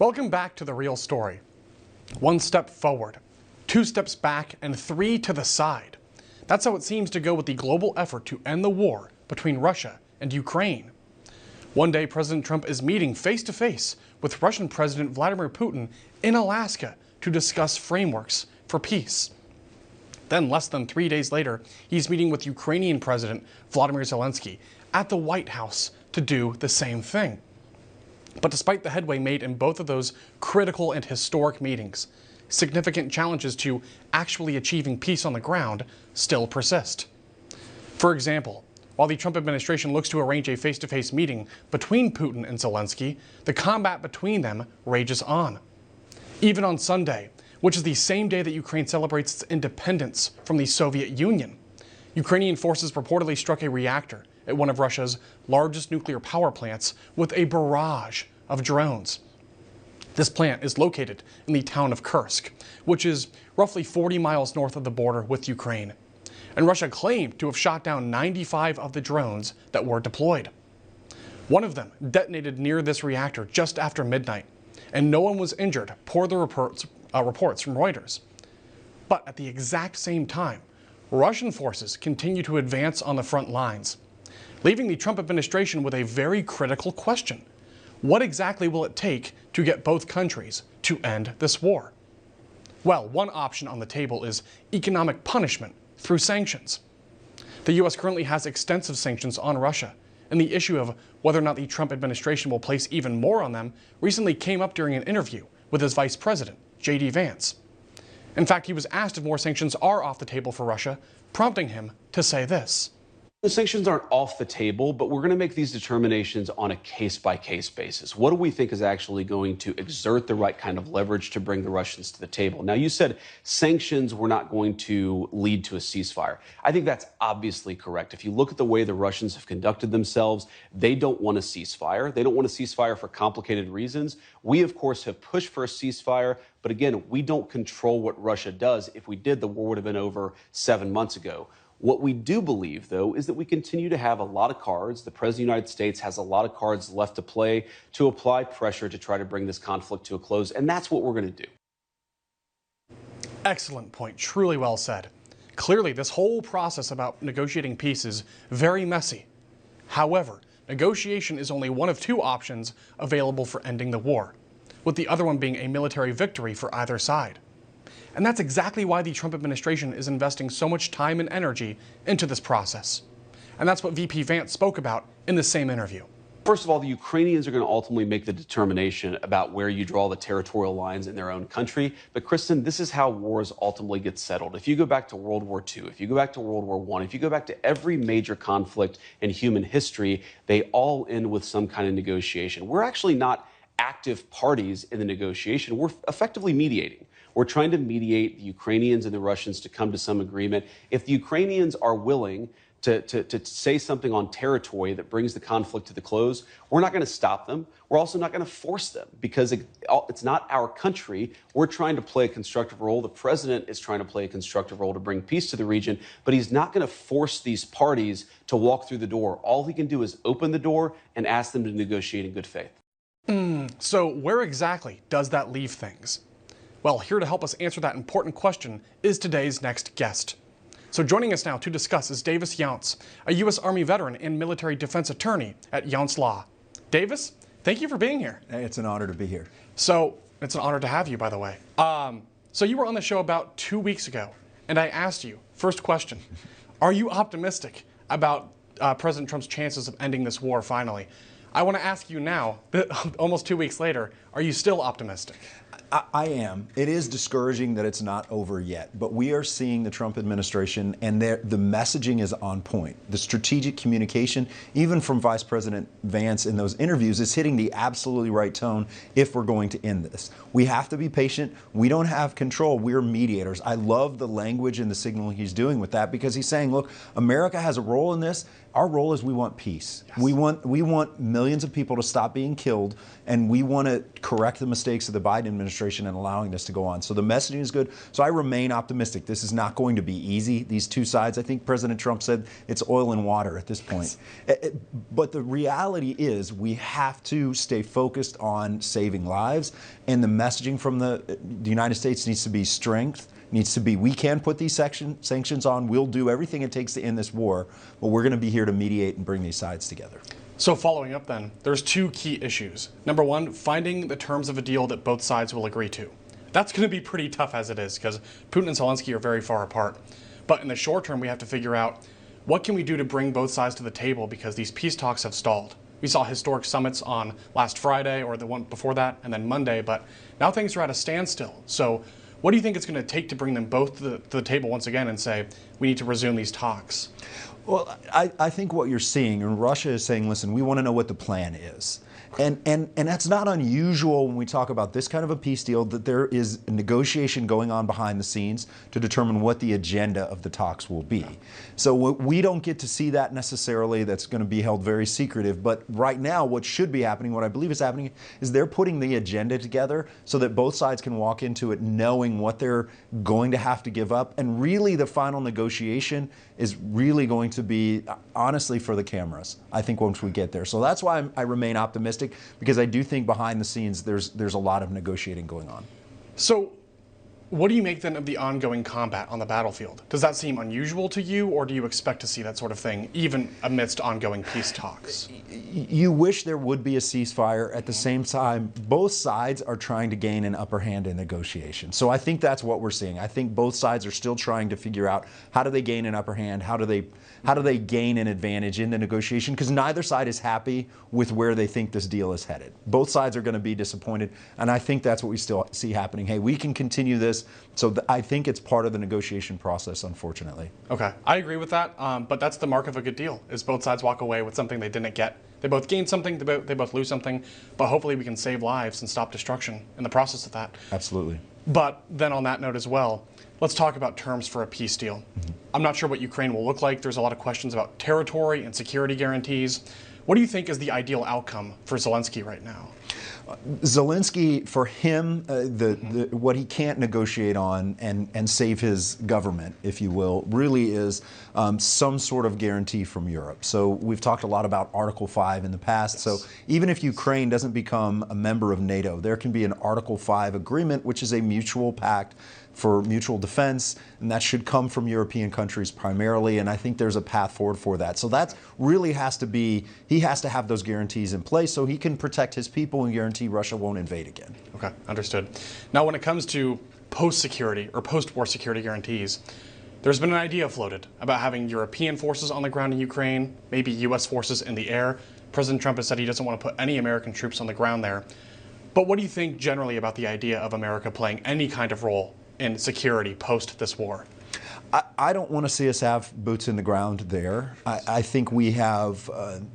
Welcome back to The Real Story. 1 step forward, 2 steps back, and 3 to the side. That's how it seems to go with the global effort to end the war between Russia and Ukraine. One day, President Trump is meeting face-to-face with Russian President Vladimir Putin in Alaska to discuss frameworks for peace. Then, less than 3 days later, he's meeting with Ukrainian President Volodymyr Zelensky at the White House to do the same thing. But despite the headway made in both of those critical and historic meetings, significant challenges to actually achieving peace on the ground still persist. For example, while the Trump administration looks to arrange a face-to-face meeting between Putin and Zelensky, the combat between them rages on. Even on Sunday, which is the same day that Ukraine celebrates its independence from the Soviet Union, Ukrainian forces reportedly struck a reactor at one of Russia's largest nuclear power plants with a barrage of drones. This plant is located in the town of Kursk, which is roughly 40 miles north of the border with Ukraine. And Russia claimed to have shot down 95 of the drones that were deployed. One of them detonated near this reactor just after midnight, and no one was injured, per the reports from Reuters. But at the exact same time, Russian forces continue to advance on the front lines, leaving the Trump administration with a very critical question. What exactly will it take to get both countries to end this war? Well, one option on the table is economic punishment through sanctions. The U.S. currently has extensive sanctions on Russia, and the issue of whether or not the Trump administration will place even more on them recently came up during an interview with his vice president, J.D. Vance. In fact, he was asked if more sanctions are off the table for Russia, prompting him to say this. The sanctions aren't off the table, but we're going to make these determinations on a case-by-case basis. What do we think is actually going to exert the right kind of leverage to bring the Russians to the table? Now, you said sanctions were not going to lead to a ceasefire. I think that's obviously correct. If you look at the way the Russians have conducted themselves, they don't want a ceasefire. They don't want a ceasefire for complicated reasons. We, of course, have pushed for a ceasefire, but again, we don't control what Russia does. If we did, the war would have been over 7 months ago. What we do believe, though, is that we continue to have a lot of cards. The President of the United States has a lot of cards left to play to apply pressure to try to bring this conflict to a close, and that's what we're going to do. Excellent point. Truly well said. Clearly, this whole process about negotiating peace is very messy. However, negotiation is only one of 2 options available for ending the war, with the other one being a military victory for either side. And that's exactly why the Trump administration is investing so much time and energy into this process. And that's what VP Vance spoke about in the same interview. First of all, the Ukrainians are going to ultimately make the determination about where you draw the territorial lines in their own country. But Kristen, this is how wars ultimately get settled. If you go back to World War II, if you go back to World War I, if you go back to every major conflict in human history, they all end with some kind of negotiation. We're actually not active parties in the negotiation. We're effectively mediating. We're trying to mediate the Ukrainians and the Russians to come to some agreement. If the Ukrainians are willing to say something on territory that brings the conflict to the close, we're not going to stop them. We're also not going to force them because it's not our country. We're trying to play a constructive role. The president is trying to play a constructive role to bring peace to the region, but he's not going to force these parties to walk through the door. All he can do is open the door and ask them to negotiate in good faith. So where exactly does that leave things? Well, here to help us answer that important question is today's next guest. So joining us now to discuss is Davis Younts, a U.S. Army veteran and military defense attorney at Younts Law. Davis, thank you for being here. Hey, it's an honor to be here. So it's an honor to have you, by the way. So you were on the show about 2 weeks ago, and I asked you, first question, are you optimistic about President Trump's chances of ending this war finally? I want to ask you now, almost 2 weeks later, are you still optimistic? I am. It is discouraging that it's not over yet, but we are seeing the Trump administration, and the messaging is on point. The strategic communication, even from Vice President Vance in those interviews, is hitting the absolutely right tone if we're going to end this. We have to be patient. We don't have control. We're mediators. I love the language and the signaling he's doing with that because he's saying, look, America has a role in this. Our role is we want peace. Yes. We want millions of people to stop being killed, and we want to correct the mistakes of the Biden administration in allowing this to go on. So the messaging is good. So I remain optimistic. This is not going to be easy. These two sides, I think President Trump said it's oil and water at this point. Yes. But the reality is we have to stay focused on saving lives, and the messaging from the United States needs to be strength. Needs to be, we can put these sanctions on, we'll do everything it takes to end this war, but we're going to be here to mediate and bring these sides together. So following up then, there's two key issues. Number one, finding the terms of a deal that both sides will agree to. That's going to be pretty tough as it is, because Putin and Zelensky are very far apart. But in the short term, we have to figure out what can we do to bring both sides to the table, because these peace talks have stalled. We saw historic summits on last Friday, or the one before that, and then Monday, but now things are at a standstill. So what do you think it's going to take to bring them both to the table once again and say, we need to resume these talks? Well, I think what you're seeing, and Russia is saying, listen, we want to know what the plan is. And that's not unusual when we talk about this kind of a peace deal, that there is a negotiation going on behind the scenes to determine what the agenda of the talks will be. So we don't get to see that necessarily. That's going to be held very secretive. But right now, what should be happening, what I believe is happening, is they're putting the agenda together so that both sides can walk into it knowing what they're going to have to give up. And really, the final negotiation is really going to be, honestly, for the cameras, I think, once we get there. So that's why I remain optimistic, because I do think behind the scenes there's a lot of negotiating going on. So what do you make then of the ongoing combat on the battlefield? Does that seem unusual to you, or do you expect to see that sort of thing even amidst ongoing peace talks? You wish there would be a ceasefire. At the same time, both sides are trying to gain an upper hand in negotiations. So I think that's what we're seeing. I think both sides are still trying to figure out, how do they gain an upper hand? How do they gain an advantage in the negotiation? Because neither side is happy with where they think this deal is headed. Both sides are going to be disappointed, and I think that's what we still see happening. Hey, we can continue this. So I think it's part of the negotiation process, unfortunately. Okay, I agree with that, but that's the mark of a good deal, is both sides walk away with something they didn't get. They both gain something, they both lose something, but hopefully we can save lives and stop destruction in the process of that. Absolutely. But then on that note as well, let's talk about terms for a peace deal. I'm not sure what Ukraine will look like. There's a lot of questions about territory and security guarantees. What do you think is the ideal outcome for Zelensky right now? Zelensky, for him, what he can't negotiate on and save his government, if you will, really is some sort of guarantee from Europe. So we've talked a lot about Article 5 in the past. Yes. So even if Ukraine doesn't become a member of NATO, there can be an Article 5 agreement, which is a mutual pact for mutual defense, and that should come from European countries primarily, and I think there's a path forward for that. So that really has to be, he has to have those guarantees in place so he can protect his people and guarantee Russia won't invade again. Okay, understood. Now when it comes to post-security or post-war security guarantees, there's been an idea floated about having European forces on the ground in Ukraine, maybe US forces in the air. President Trump has said he doesn't want to put any American troops on the ground there. But what do you think generally about the idea of America playing any kind of role in security post this war? I don't want to see us have boots in the ground there. I think we have,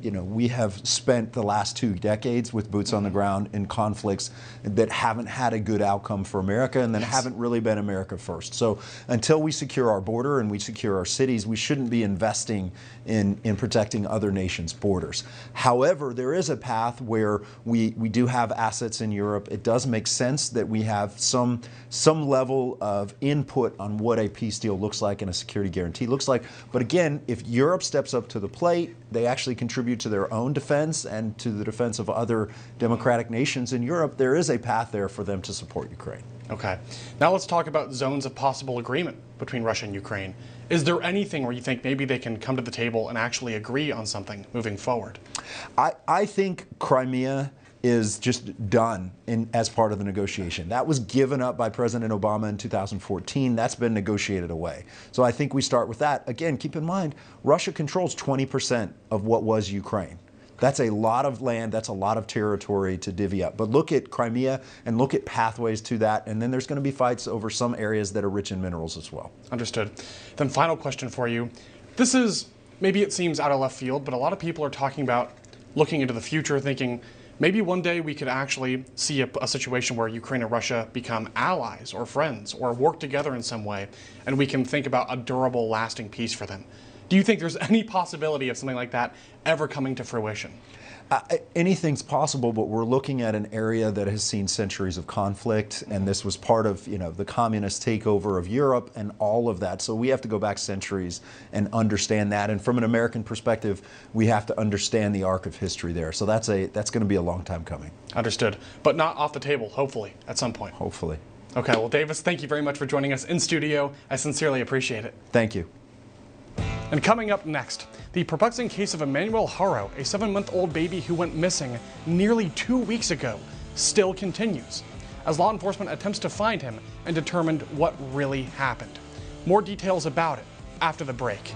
we have spent the last 2 decades with boots on the ground in conflicts that haven't had a good outcome for America, and that haven't really been America first. So until we secure our border and we secure our cities, we shouldn't be investing in protecting other nations' borders. However, there is a path where we do have assets in Europe. It does make sense that we have some level of input on what a peace deal looks like and a security guarantee looks like. But again, if Europe steps up to the plate, they actually contribute to their own defense and to the defense of other democratic nations in Europe, there is a path there for them to support Ukraine. Okay. Now let's talk about zones of possible agreement between Russia and Ukraine. Is there anything where you think maybe they can come to the table and actually agree on something moving forward? I think Crimea is just done as part of the negotiation. That was given up by President Obama in 2014. That's been negotiated away. So I think we start with that. Again, keep in mind, Russia controls 20% of what was Ukraine. That's a lot of land, that's a lot of territory to divvy up. But look at Crimea and look at pathways to that, and then there's going to be fights over some areas that are rich in minerals as well. Understood. Then final question for you. This is, maybe it seems out of left field, but a lot of people are talking about looking into the future, thinking maybe one day we could actually see a situation where Ukraine and Russia become allies or friends or work together in some way, and we can think about a durable, lasting peace for them. Do you think there's any possibility of something like that ever coming to fruition? Anything's possible, but we're looking at an area that has seen centuries of conflict, and this was part of, the communist takeover of Europe and all of that. So we have to go back centuries and understand that. And from an American perspective, we have to understand the arc of history there. So that's going to be a long time coming. Understood, but not off the table, hopefully, at some point. Hopefully. Okay, well, Davis, thank you very much for joining us in studio. I sincerely appreciate it. Thank you. And coming up next, the perplexing case of Emmanuel Haro, a 7-month-old baby who went missing nearly 2 weeks ago, still continues, as law enforcement attempts to find him and determine what really happened. More details about it after the break.